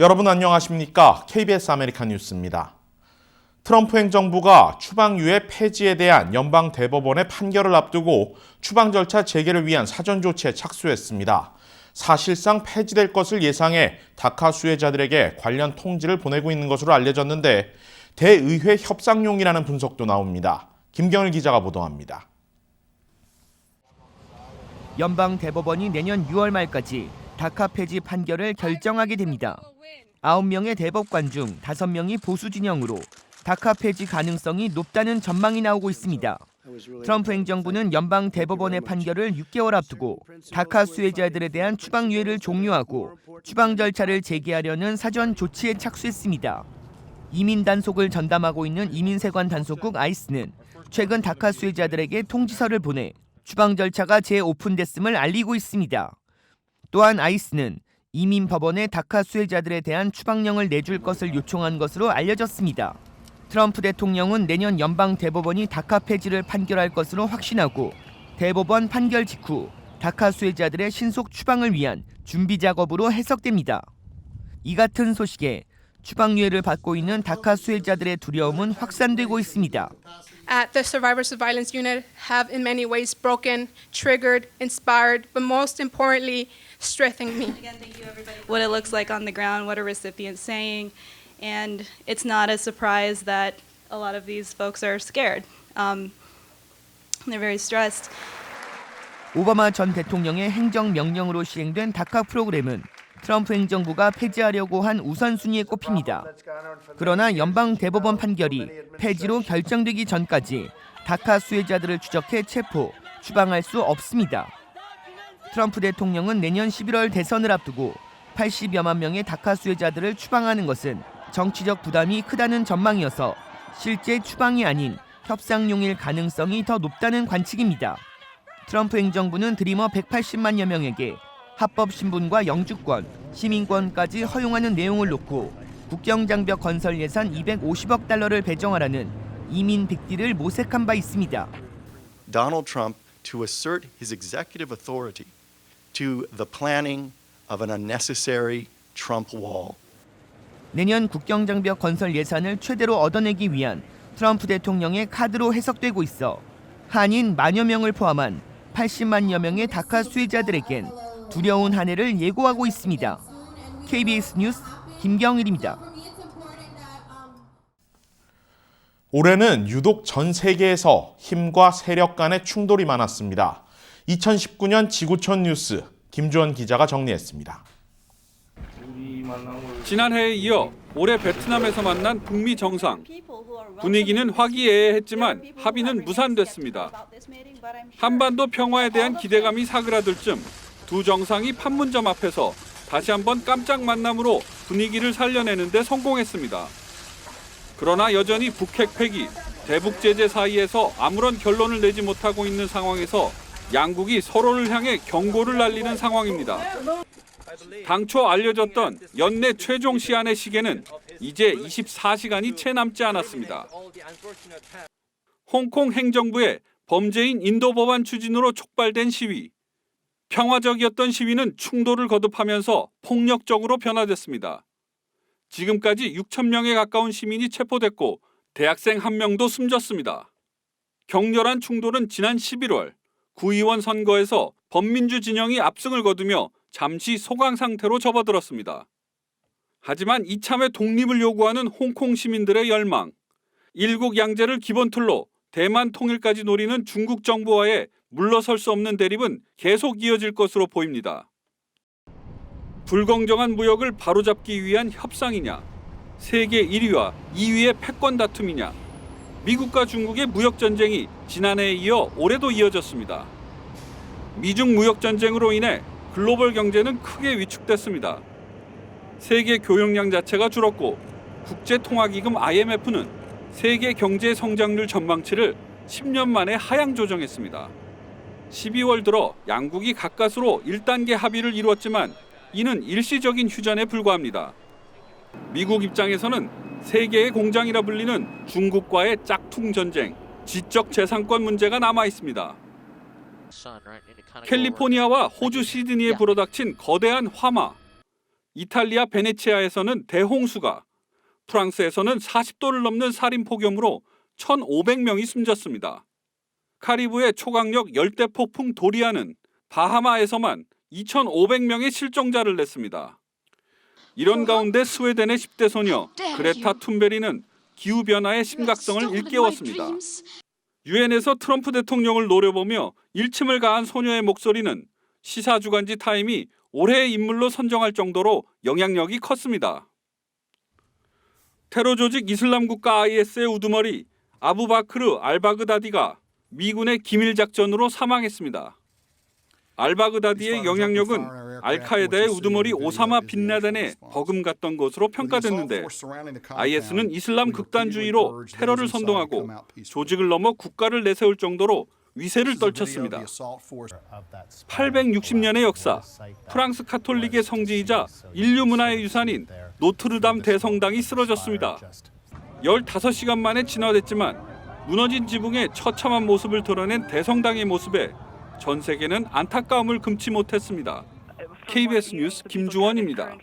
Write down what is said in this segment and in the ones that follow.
여러분 안녕하십니까? KBS 아메리칸 뉴스입니다. 트럼프 행정부가 추방유예 폐지에 대한 연방 대법원의 판결을 앞두고 추방 절차 재개를 위한 사전 조치에 착수했습니다. 사실상 폐지될 것을 예상해 다카 수혜자들에게 관련 통지를 보내고 있는 것으로 알려졌는데 대의회 협상용이라는 분석도 나옵니다. 김경일 기자가 보도합니다. 연방 대법원이 내년 6월 말까지 다카 폐지 판결을 결정하게 됩니다. 9명의 대법관 중 5명이 보수 진영으로 다카 폐지 가능성이 높다는 전망이 나오고 있습니다. 트럼프 행정부는 연방 대법원의 판결을 6개월 앞두고 다카 수혜자들에 대한 추방유예를 종료하고 추방 절차를 재개하려는 사전 조치에 착수했습니다. 이민 단속을 전담하고 있는 이민세관 단속국 아이스는 최근 다카 수혜자들에게 통지서를 보내 추방 절차가 재오픈됐음을 알리고 있습니다. 또한 아이스는 이민 법원에 다카 수혜자들에 대한 추방령을 내줄 것을 요청한 것으로 알려졌습니다. 트럼프 대통령은 내년 연방 대법원이 다카 폐지를 판결할 것으로 확신하고 대법원 판결 직후 다카 수혜자들의 신속 추방을 위한 준비 작업으로 해석됩니다. 이 같은 소식에 추방유예를 받고 있는 다카 수혜자들의 두려움은 확산되고 있습니다. The Survivors of Violence Unit have in many ways broken, triggered, inspired, but most importantly, strengthened me. Again, thank you everybody. What it looks like on the ground, what a recipient's saying, and it's not a surprise that a lot of these folks are scared. They're very stressed. 오바마 전 대통령의 행정명령으로 시행된 다카 프로그램은 트럼프 행정부가 폐지하려고 한 우선순위에 꼽힙니다. 그러나 연방 대법원 판결이 폐지로 결정되기 전까지 다카 수혜자들을 추적해 체포, 추방할 수 없습니다. 트럼프 대통령은 내년 11월 대선을 앞두고 80여만 명의 다카 수혜자들을 추방하는 것은 정치적 부담이 크다는 전망이어서 실제 추방이 아닌 협상용일 가능성이 더 높다는 관측입니다. 트럼프 행정부는 드리머 180만여 명에게 합법 신분과 영주권, 시민권까지 허용하는 내용을 놓고 국경장벽 건설 예산 250억 달러를 배정하라는 이민 빅딜을 모색한 바 있습니다. Donald Trump to assert his executive authority to the planning of an unnecessary Trump wall. 내년 국경장벽 건설 예산을 최대로 얻어내기 위한 트럼프 대통령의 카드로 해석되고 있어 한인 만여 명을 포함한 80만여 명의 다카 수혜자들에겐 두려운 한 해를 예고하고 있습니다. KBS 뉴스 김경일입니다. 올해는 유독 전 세계에서 힘과 세력 간의 충돌이 많았습니다. 2019년 지구촌 뉴스 김주원 기자가 정리했습니다. 지난해에 이어 올해 베트남에서 만난 북미 정상. 분위기는 화기애애했지만 합의는 무산됐습니다. 한반도 평화에 대한 기대감이 사그라들 즈음 두 정상이 판문점 앞에서 다시 한번 깜짝 만남으로 분위기를 살려내는 데 성공했습니다. 그러나 여전히 북핵 폐기, 대북 제재 사이에서 아무런 결론을 내지 못하고 있는 상황에서 양국이 서로를 향해 경고를 날리는 상황입니다. 당초 알려졌던 연내 최종 시한의 시계는 이제 24시간이 채 남지 않았습니다. 홍콩 행정부의 범죄인 인도 법안 추진으로 촉발된 시위. 평화적이었던 시위는 충돌을 거듭하면서 폭력적으로 변화됐습니다. 지금까지 6천 명에 가까운 시민이 체포됐고 대학생 1명도 숨졌습니다. 격렬한 충돌은 지난 11월 구의원 선거에서 범민주 진영이 압승을 거두며 잠시 소강 상태로 접어들었습니다. 하지만 이참에 독립을 요구하는 홍콩 시민들의 열망, 일국 양제를 기본 틀로 대만 통일까지 노리는 중국 정부와의 물러설 수 없는 대립은 계속 이어질 것으로 보입니다. 불공정한 무역을 바로잡기 위한 협상이냐, 세계 1위와 2위의 패권 다툼이냐, 미국과 중국의 무역 전쟁이 지난해에 이어 올해도 이어졌습니다. 미중 무역 전쟁으로 인해 글로벌 경제는 크게 위축됐습니다. 세계 교역량 자체가 줄었고 국제통화기금 IMF는 세계 경제 성장률 전망치를 10년 만에 하향 조정했습니다. 12월 들어 양국이 가까스로 1단계 합의를 이루었지만 이는 일시적인 휴전에 불과합니다. 미국 입장에서는 세계의 공장이라 불리는 중국과의 짝퉁 전쟁, 지적 재산권 문제가 남아 있습니다. 캘리포니아와 호주 시드니에 불어닥친 거대한 화마. 이탈리아 베네치아에서는 대홍수가, 프랑스에서는 40도를 넘는 살인 폭염으로 1,500명이 숨졌습니다. 카리브의 초강력 열대폭풍 도리안은 바하마에서만 2,500명의 실종자를 냈습니다. 이런 가운데 스웨덴의 10대 소녀 그레타 툰베리는 기후변화의 심각성을 일깨웠습니다. 유엔에서 트럼프 대통령을 노려보며 일침을 가한 소녀의 목소리는 시사주간지 타임이 올해의 인물로 선정할 정도로 영향력이 컸습니다. 테러 조직 이슬람 국가 IS의 우두머리 아부바크르 알바그다디가 미군의 기밀 작전으로 사망했습니다. 알바그다디의 영향력은 알카에다의 우두머리 오사마 빈 라덴에 버금갔던 것으로 평가됐는데 IS는 이슬람 극단주의로 테러를 선동하고 조직을 넘어 국가를 내세울 정도로 위세를 떨쳤습니다. 860년의 역사, 프랑스 카톨릭의 성지이자 인류 문화의 유산인 노트르담 대성당이 쓰러졌습니다. 15시간 만에 진화됐지만 무너진 지붕의 처참한 모습을 드러낸 대성당의 모습에 전 세계는 안타까움을 금치 못했습니다. KBS 뉴스 김주원입니다.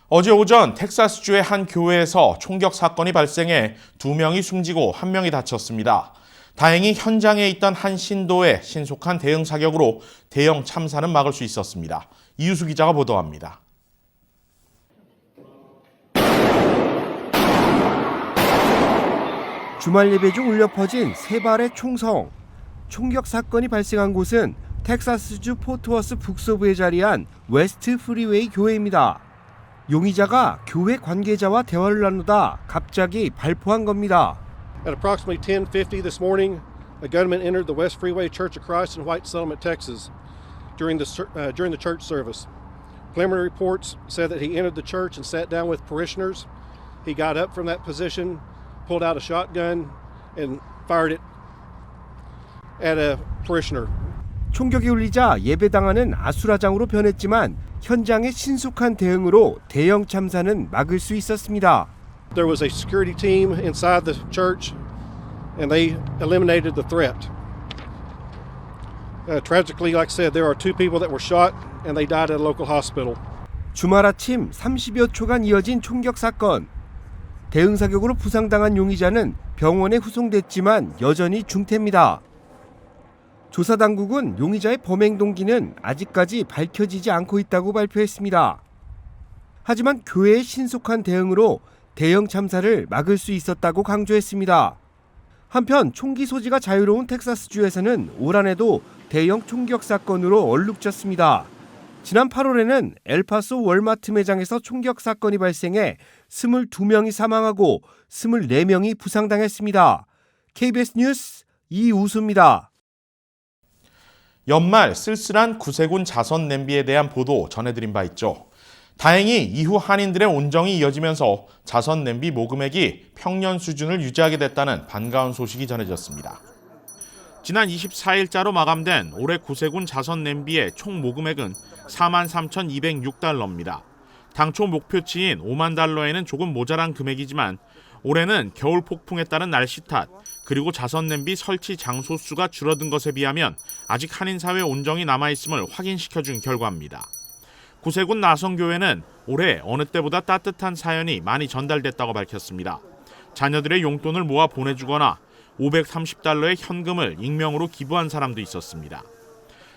어제 오전 텍사스주의 한 교회에서 총격 사건이 발생해 2명이 숨지고 1명이 다쳤습니다. 다행히 현장에 있던 한 신도의 신속한 대응 사격으로 대형 참사는 막을 수 있었습니다. 이유수 기자가 보도합니다. 주말 예배 중 울려 퍼진 세 발의 총성. 총격 사건이 발생한 곳은 텍사스주 포트워스 북서부에 자리한 웨스트 프리웨이 교회입니다. 용의자가 교회 관계자와 대화를 나누다 갑자기 발포한 겁니다. At approximately 10:50 this morning, a gunman entered the West Freeway Church of Christ in White Settlement, Texas, during the church service. Preliminary reports said that he entered the church and sat down with parishioners. He got up from that position, pulled out a shotgun, and fired it at a parishioner. 총격이 울리자 예배당하는 아수라장으로 변했지만 현장의 신속한 대응으로 대형 참사는 막을 수 있었습니다. There was a security team inside the church, and they eliminated the threat. Tragically, like I said, there are 2 people that were shot, and they died at a local hospital. 주말 아침 30여 초간 이어진 총격 사건. 대응 사격으로 부상당한 용의자는 병원에 후송됐지만 여전히 중태입니다. 조사 당국은 용의자의 범행 동기는 아직까지 밝혀지지 않고 있다고 발표했습니다. 하지만 교회의 신속한 대응으로 대형 참사를 막을 수 있었다고 강조했습니다. 한편 총기 소지가 자유로운 텍사스주에서는 올 한해도 대형 총격 사건으로 얼룩졌습니다. 지난 8월에는 엘파소 월마트 매장에서 총격 사건이 발생해 22명이 사망하고 24명이 부상당했습니다. KBS 뉴스 이우수입니다. 연말 쓸쓸한 구세군 자선 냄비에 대한 보도 전해드린 바 있죠. 다행히 이후 한인들의 온정이 이어지면서 자선 냄비 모금액이 평년 수준을 유지하게 됐다는 반가운 소식이 전해졌습니다. 지난 24일자로 마감된 올해 구세군 자선 냄비의 총 모금액은 43,206달러입니다. 당초 목표치인 5만 달러에는 조금 모자란 금액이지만 올해는 겨울 폭풍에 따른 날씨 탓 그리고 자선 냄비 설치 장소 수가 줄어든 것에 비하면 아직 한인사회 온정이 남아있음을 확인시켜준 결과입니다. 구세군 나성교회는 올해 어느 때보다 따뜻한 사연이 많이 전달됐다고 밝혔습니다. 자녀들의 용돈을 모아 보내주거나 530달러의 현금을 익명으로 기부한 사람도 있었습니다.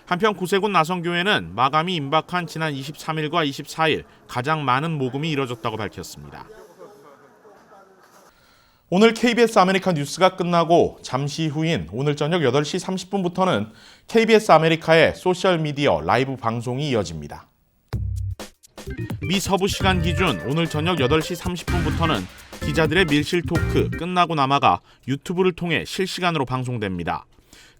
한편 구세군 나성교회는 마감이 임박한 지난 23일과 24일 가장 많은 모금이 이뤄졌다고 밝혔습니다. 오늘 KBS 아메리카 뉴스가 끝나고 잠시 후인 오늘 저녁 8시 30분부터는 KBS 아메리카의 소셜미디어 라이브 방송이 이어집니다. 미 서부 시간 기준 오늘 저녁 8시 30분부터는 기자들의 밀실 토크 끝나고 남아가 유튜브를 통해 실시간으로 방송됩니다.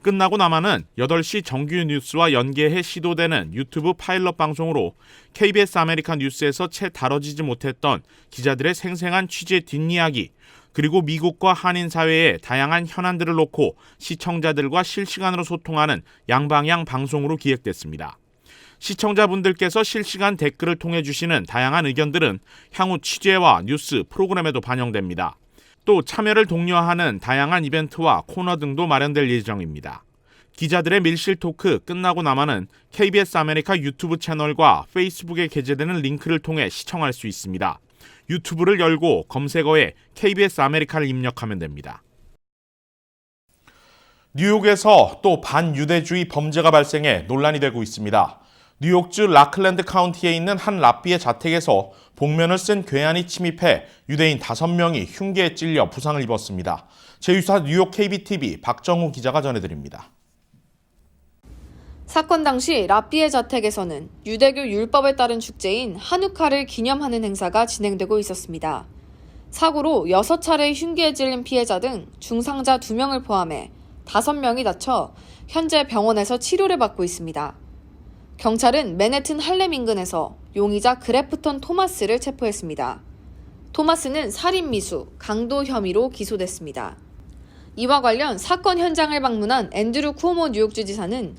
끝나고 남아는 8시 정규 뉴스와 연계해 시도되는 유튜브 파일럿 방송으로 KBS 아메리카 뉴스에서 채 다뤄지지 못했던 기자들의 생생한 취재 뒷이야기 그리고 미국과 한인 사회의 다양한 현안들을 놓고 시청자들과 실시간으로 소통하는 양방향 방송으로 기획됐습니다. 시청자분들께서 실시간 댓글을 통해 주시는 다양한 의견들은 향후 취재와 뉴스 프로그램에도 반영됩니다. 또 참여를 독려하는 다양한 이벤트와 코너 등도 마련될 예정입니다. 기자들의 밀실 토크 끝나고 나면은 KBS 아메리카 유튜브 채널과 페이스북에 게재되는 링크를 통해 시청할 수 있습니다. 유튜브를 열고 검색어에 KBS 아메리카를 입력하면 됩니다. 뉴욕에서 또 반유대주의 범죄가 발생해 논란이 되고 있습니다. 뉴욕주 라클랜드 카운티에 있는 한 랍비의 자택에서 복면을 쓴 괴한이 침입해 유대인 5명이 흉기에 찔려 부상을 입었습니다. 제6사 뉴욕 KBTV 박정우 기자가 전해드립니다. 사건 당시 랍비의 자택에서는 유대교 율법에 따른 축제인 한우카를 기념하는 행사가 진행되고 있었습니다. 사고로 6차례 흉기에 찔린 피해자 등 중상자 2명을 포함해 5명이 다쳐 현재 병원에서 치료를 받고 있습니다. 경찰은 맨해튼 할렘 인근에서 용의자 그래프턴 토마스를 체포했습니다. 토마스는 살인미수, 강도 혐의로 기소됐습니다. 이와 관련 사건 현장을 방문한 앤드류 쿠오모 뉴욕주 지사는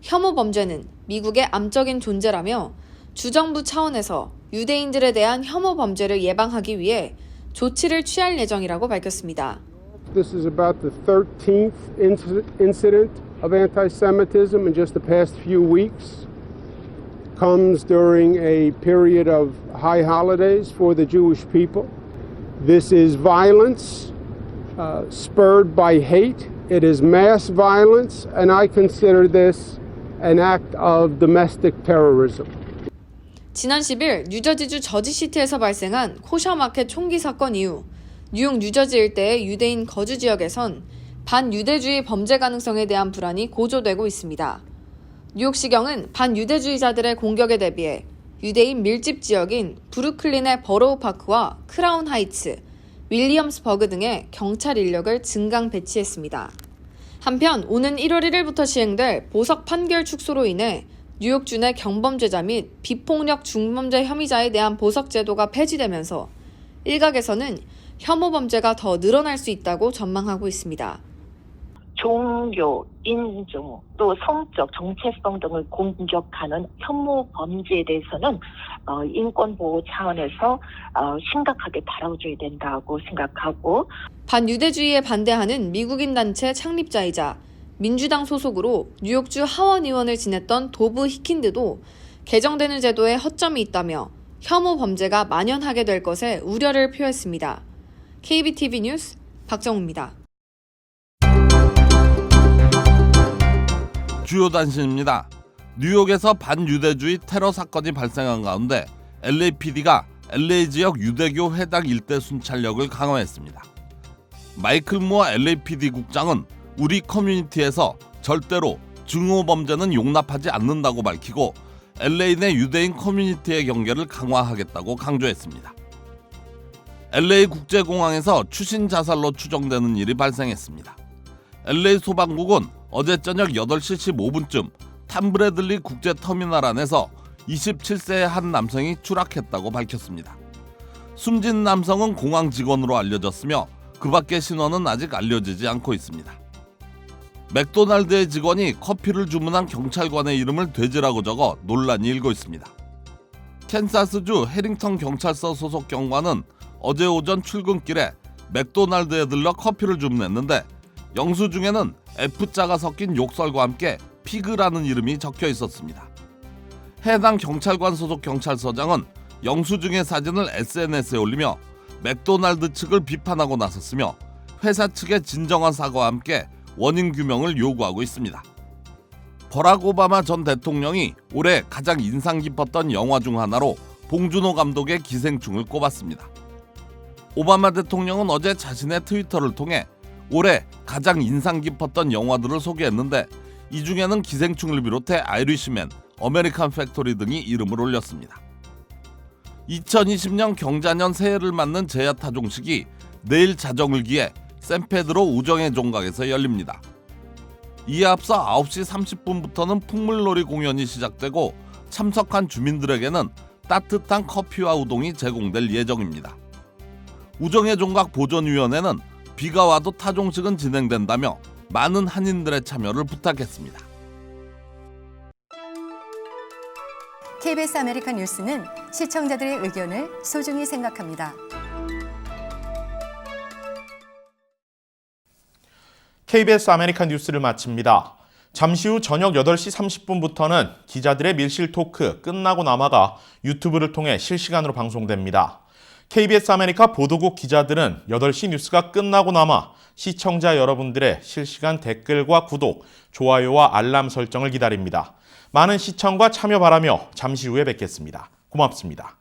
혐오 범죄는 미국의 암적인 존재라며 주정부 차원에서 유대인들에 대한 혐오 범죄를 예방하기 위해 조치를 취할 예정이라고 밝혔습니다. This is about the 13th incident of anti-Semitism in just the past few weeks. Comes during a period of high holidays for the Jewish people. This is violence spurred by hate. It is mass violence, and I consider this an act of domestic terrorism. 지난 10일 뉴저지주 저지시티에서 발생한 코샤마켓 총기 사건 이후 뉴욕 뉴저지 일대의 유대인 거주 지역에선 반유대주의 범죄 가능성에 대한 불안이 고조되고 있습니다. 뉴욕시경은 반유대주의자들의 공격에 대비해 유대인 밀집 지역인 브루클린의 버로우 파크와 크라운 하이츠, 윌리엄스버그 등의 경찰 인력을 증강 배치했습니다. 한편 오는 1월 1일부터 시행될 보석 판결 축소로 인해 뉴욕주 내 경범죄자 및 비폭력 중범죄 혐의자에 대한 보석 제도가 폐지되면서 일각에서는 혐오 범죄가 더 늘어날 수 있다고 전망하고 있습니다. 종교, 인종, 또 성적, 정체성 등을 공격하는 혐오 범죄에 대해서는 인권보호 차원에서 심각하게 다뤄줘야 된다고 생각하고, 반유대주의에 반대하는 미국인 단체 창립자이자 민주당 소속으로 뉴욕주 하원 의원을 지냈던 도브 히킨드도 개정되는 제도에 허점이 있다며 혐오 범죄가 만연하게 될 것에 우려를 표했습니다. KBTV 뉴스 박정우입니다. 주요 단신입니다. 뉴욕에서 반유대주의 테러 사건이 발생한 가운데 LAPD가 LA 지역 유대교 회당 일대 순찰력을 강화했습니다. 마이클 무어 LAPD 국장은 우리 커뮤니티에서 절대로 증오 범죄는 용납하지 않는다고 밝히고 LA 내 유대인 커뮤니티의 경계를 강화하겠다고 강조했습니다. LA 국제공항에서 추신 자살로 추정되는 일이 발생했습니다. LA 소방국은 어제 저녁 8시 15분쯤 탐브래들리 국제터미널 안에서 27세의 한 남성이 추락했다고 밝혔습니다. 숨진 남성은 공항 직원으로 알려졌으며 그 밖의 신원은 아직 알려지지 않고 있습니다. 맥도날드의 직원이 커피를 주문한 경찰관의 이름을 돼지라고 적어 논란이 일고 있습니다. 캔사스주 해링턴 경찰서 소속 경관은 어제 오전 출근길에 맥도날드에 들러 커피를 주문했는데 영수증에는 F자가 섞인 욕설과 함께 피그라는 이름이 적혀 있었습니다. 해당 경찰관 소속 경찰서장은 영수증의 사진을 SNS에 올리며 맥도날드 측을 비판하고 나섰으며 회사 측의 진정한 사과와 함께 원인 규명을 요구하고 있습니다. 버락 오바마 전 대통령이 올해 가장 인상 깊었던 영화 중 하나로 봉준호 감독의 기생충을 꼽았습니다. 오바마 대통령은 어제 자신의 트위터를 통해 올해 가장 인상 깊었던 영화들을 소개했는데 이 중에는 기생충을 비롯해 아이리시맨, 아메리칸 팩토리 등이 이름을 올렸습니다. 2020년 경자년 새해를 맞는 제야 타종식이 내일 자정을 기해 샌페드로 우정의 종각에서 열립니다. 이에 앞서 9시 30분부터는 풍물놀이 공연이 시작되고 참석한 주민들에게는 따뜻한 커피와 우동이 제공될 예정입니다. 우정의 종각 보존위원회는 비가 와도 타종식은 진행된다며 많은 한인들의 참여를 부탁했습니다. KBS 아메리칸 뉴스는 시청자들의 의견을 소중히 생각합니다. KBS 아메리칸 뉴스를 마칩니다. 잠시 후 저녁 8시 30분부터는 기자들의 밀실 토크 끝나고 남아가 유튜브를 통해 실시간으로 방송됩니다. KBS 아메리카 보도국 기자들은 8시 뉴스가 끝나고 남아 시청자 여러분들의 실시간 댓글과 구독, 좋아요와 알람 설정을 기다립니다. 많은 시청과 참여 바라며 잠시 후에 뵙겠습니다. 고맙습니다.